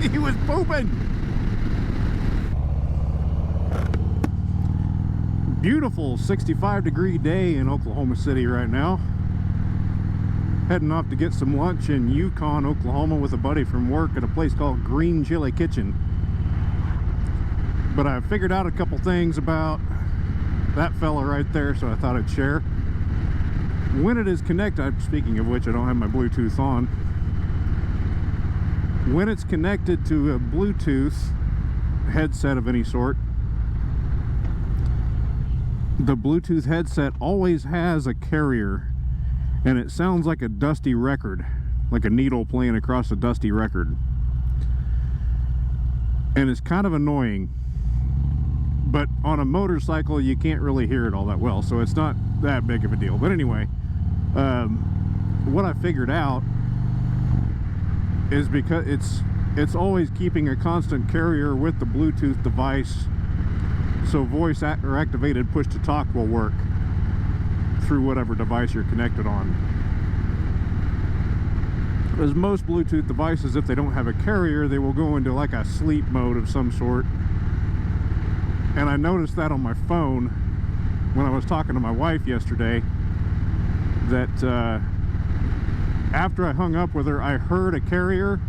He was pooping. Beautiful 65-degree day in Oklahoma City right now. Heading off to get some lunch in Yukon, Oklahoma with a buddy from work at a place called Green Chili Kitchen. But I figured out a couple things about that fella right there, so I thought I'd share. When it is connected, speaking of which, I don't have my Bluetooth on. When it's connected to a Bluetooth headset of any sort, the Bluetooth headset always has a carrier, and it sounds like a dusty record, like a needle playing across a dusty record. And it's kind of annoying, but on a motorcycle you can't really hear it all that well, so it's not that big of a deal. But anyway, what I figured out is because it's always keeping a constant carrier with the Bluetooth device, so voice or activated push to talk will work through whatever device you're connected on. As most Bluetooth devices, if they don't have a carrier, they will go into like a sleep mode of some sort. And I noticed that on my phone when I was talking to my wife yesterday, that after I hung up with her, I heard a carrier,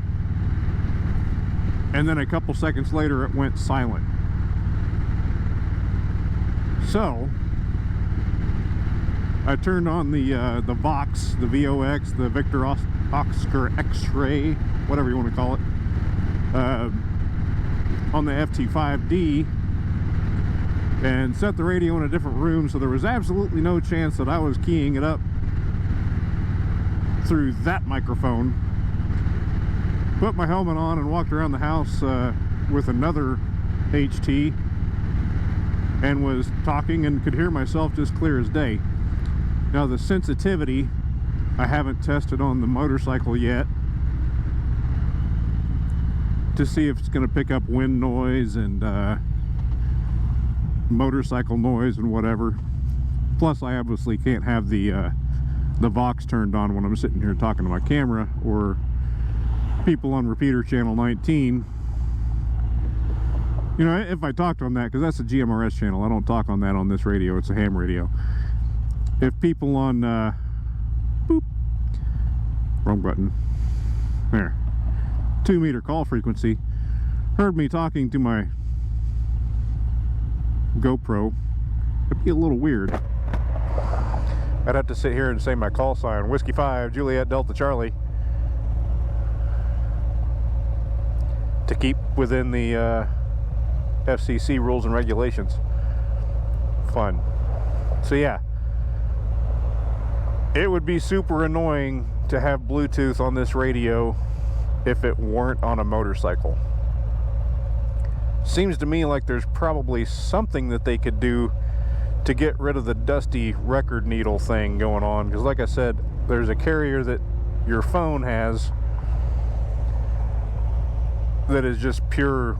and then a couple seconds later it went silent. So I turned on the Vox, the VOX, the Victor Oscar X-Ray, whatever you want to call it, on the FT5D, and set the radio in a different room, so there was absolutely no chance that I was keying it up through that microphone. Put my helmet on and walked around the house with another HT, and was talking and could hear myself just clear as day. Now the sensitivity I haven't tested on the motorcycle yet to see if it's going to pick up wind noise and motorcycle noise and whatever. Plus I obviously can't have the Vox turned on when I'm sitting here talking to my camera, or people on repeater channel 19. You know, if I talked on that, because that's a GMRS channel, I don't talk on that on this radio, it's a ham radio. If people on, boop, wrong button, there, 2 meter call frequency, heard me talking to my GoPro, it'd be a little weird. I'd have to sit here and say my call sign, Whiskey 5, Juliet Delta Charlie, to keep within the FCC rules and regulations. Fun. So yeah, it would be super annoying to have Bluetooth on this radio if it weren't on a motorcycle. Seems to me like there's probably something that they could do to get rid of the dusty record needle thing going on, because like I said, there's a carrier that your phone has that is just pure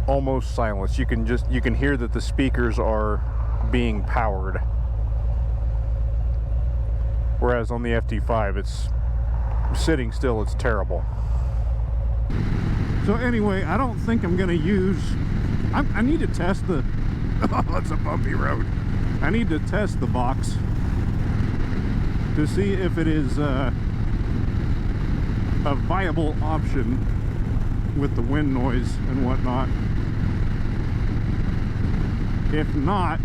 almost silence. You can hear that the speakers are being powered, whereas on the FT5 it's sitting still, it's terrible. So anyway, I don't think I'm gonna use, I need to test the oh, it's a bumpy road. I need to test the Vox to see if it is a viable option with the wind noise and whatnot. If not,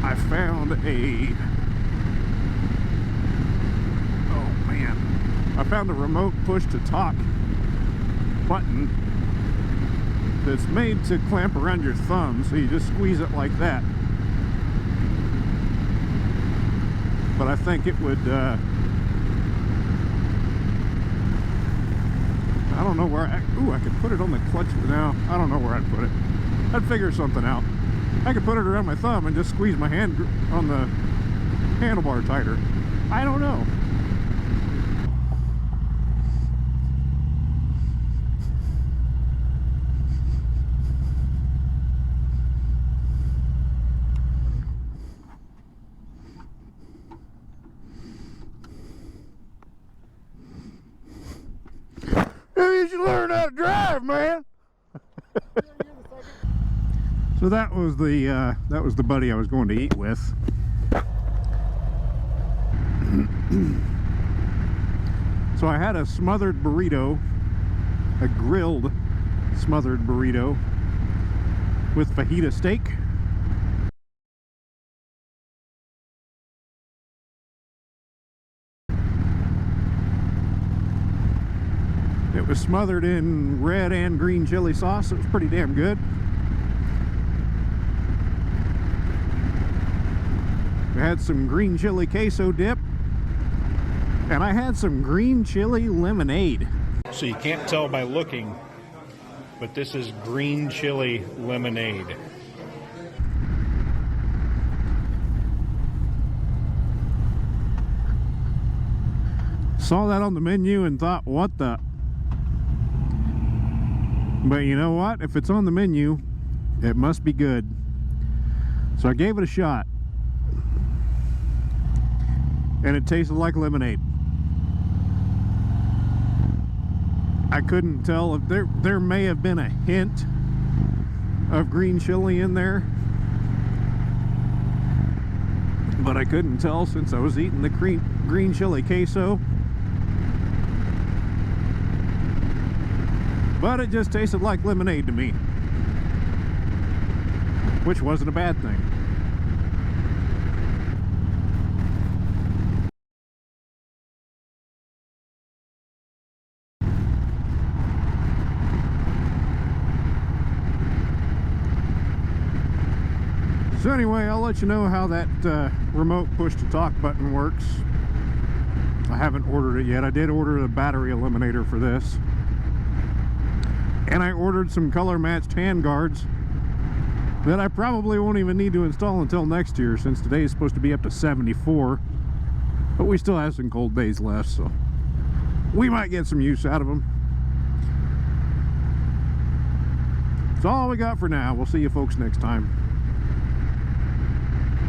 I found I found a remote push to talk button that's made to clamp around your thumb, so you just squeeze it like that. But I think it would I don't know where I could put it on the clutch now. I don't know where I'd put it. I'd figure something out. I could put it around my thumb and just squeeze my hand on the handlebar tighter. I don't know. you learn how to drive, man. So that was the buddy I was going to eat with. So I had a smothered burrito, a grilled smothered burrito with fajita steak. It was smothered in red and green chili sauce. It was pretty damn good. I had some green chili queso dip, and I had some green chili lemonade. So you can't tell by looking, but this is green chili lemonade. Saw that on the menu and thought, what the? But you know what? If it's on the menu, it must be good. So I gave it a shot. And it tasted like lemonade. I couldn't tell if there may have been a hint of green chili in there, but I couldn't tell since I was eating the green chili queso. But it just tasted like lemonade to me, which wasn't a bad thing. So anyway, I'll let you know how that remote push-to-talk button works. I haven't ordered it yet. I did order the battery eliminator for this. And I ordered some color-matched hand guards that I probably won't even need to install until next year, since today is supposed to be up to 74. But we still have some cold days left, so we might get some use out of them. That's all we got for now. We'll see you folks next time.